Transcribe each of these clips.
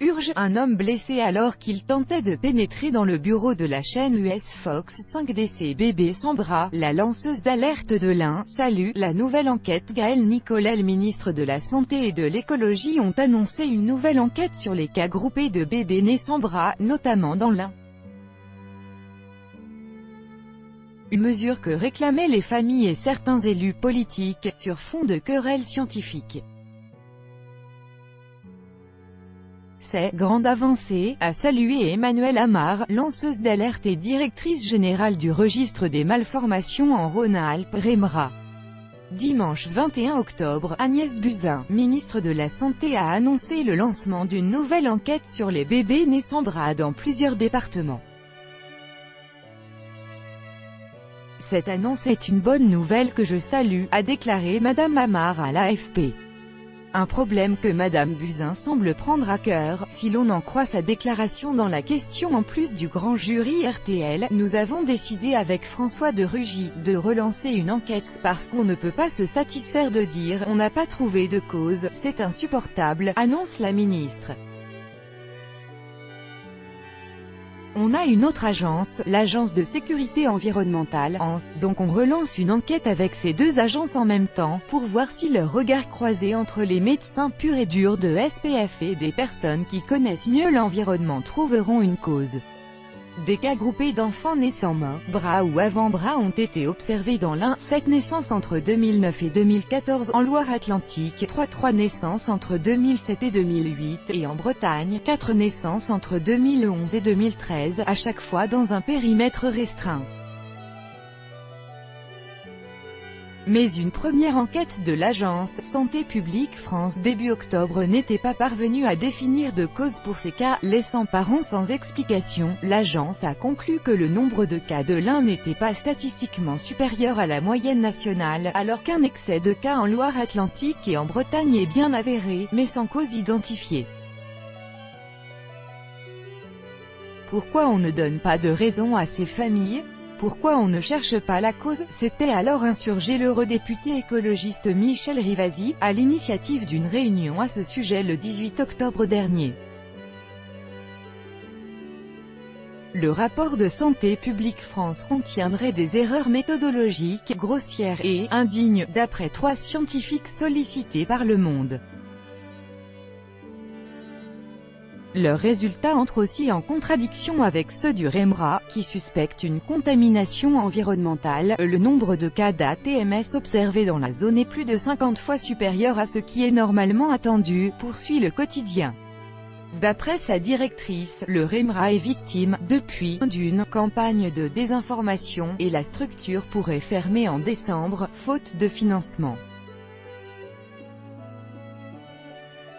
Urge, un homme blessé alors qu'il tentait de pénétrer dans le bureau de la chaîne US Fox 5 décès bébé sans bras, la lanceuse d'alerte de l'Ain, salue, la nouvelle enquête. Gaël Nicolet, le ministre de la Santé et de l'Écologie ont annoncé une nouvelle enquête sur les cas groupés de bébés nés sans bras, notamment dans l'Ain. Une mesure que réclamaient les familles et certains élus politiques, sur fond de querelles scientifiques. C'est grande avancée, a salué Emmanuelle Amar, lanceuse d'alerte et directrice générale du registre des malformations en Rhône-Alpes, REMRA. Dimanche 21 octobre, Agnès Buzyn, ministre de la Santé, a annoncé le lancement d'une nouvelle enquête sur les bébés nés sans bras dans plusieurs départements. Cette annonce est une bonne nouvelle que je salue, a déclaré Madame Amar à l'AFP. Un problème que Madame Buzyn semble prendre à cœur, si l'on en croit sa déclaration dans la question. En plus du grand jury RTL, nous avons décidé avec François de Rugy, de relancer une enquête, parce qu'on ne peut pas se satisfaire de dire « on n'a pas trouvé de cause, c'est insupportable », annonce la ministre. On a une autre agence, l'Agence de sécurité environnementale, ANS, donc on relance une enquête avec ces deux agences en même temps, pour voir si leurs regards croisés entre les médecins purs et durs de SPF et des personnes qui connaissent mieux l'environnement trouveront une cause. Des cas groupés d'enfants nés sans mains, bras ou avant-bras ont été observés dans l'Ain, 7 naissances entre 2009 et 2014, en Loire-Atlantique, 3 naissances entre 2007 et 2008, et en Bretagne, 4 naissances entre 2011 et 2013, à chaque fois dans un périmètre restreint. Mais une première enquête de l'agence Santé publique France début octobre n'était pas parvenue à définir de cause pour ces cas, laissant parents sans explication. L'agence a conclu que le nombre de cas de l'Ain n'était pas statistiquement supérieur à la moyenne nationale, alors qu'un excès de cas en Loire-Atlantique et en Bretagne est bien avéré, mais sans cause identifiée. Pourquoi on ne donne pas de raison à ces familles ? Pourquoi on ne cherche pas la cause? S'était alors insurgé l'eurodéputé écologiste Michel Rivasi, à l'initiative d'une réunion à ce sujet le 18 octobre dernier. Le rapport de Santé publique France contiendrait des erreurs méthodologiques, grossières et indignes, d'après 3 scientifiques sollicités par Le Monde. Leurs résultats entrent aussi en contradiction avec ceux du REMRA, qui suspecte une contamination environnementale. Le nombre de cas d'ATMS observés dans la zone est plus de 50 fois supérieur à ce qui est normalement attendu, poursuit le quotidien. D'après sa directrice, le REMRA est victime, depuis, d'une campagne de désinformation, et la structure pourrait fermer en décembre, faute de financement.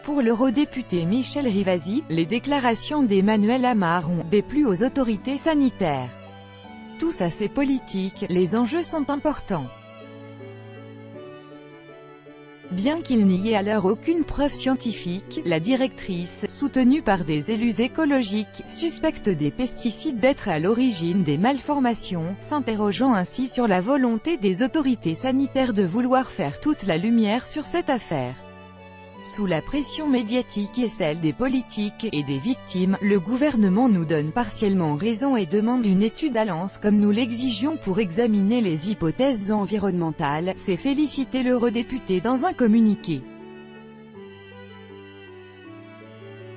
Pour l'eurodéputé Michel Rivasi, les déclarations d'Emmanuelle Amar ont déplu aux autorités sanitaires. Tous assez politiques, les enjeux sont importants. Bien qu'il n'y ait alors aucune preuve scientifique, la directrice, soutenue par des élus écologiques, suspecte des pesticides d'être à l'origine des malformations, s'interrogeant ainsi sur la volonté des autorités sanitaires de vouloir faire toute la lumière sur cette affaire. Sous la pression médiatique et celle des politiques et des victimes, le gouvernement nous donne partiellement raison et demande une étude à Lens comme nous l'exigions pour examiner les hypothèses environnementales, s'est félicité l'eurodéputé dans un communiqué.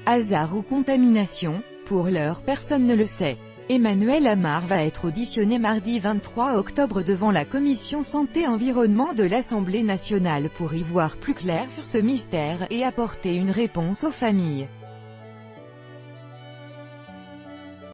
Hasard ou contamination? Pour l'heure, personne ne le sait. Emmanuelle Amar va être auditionnée mardi 23 octobre devant la commission Santé-Environnement de l'Assemblée nationale pour y voir plus clair sur ce mystère, et apporter une réponse aux familles.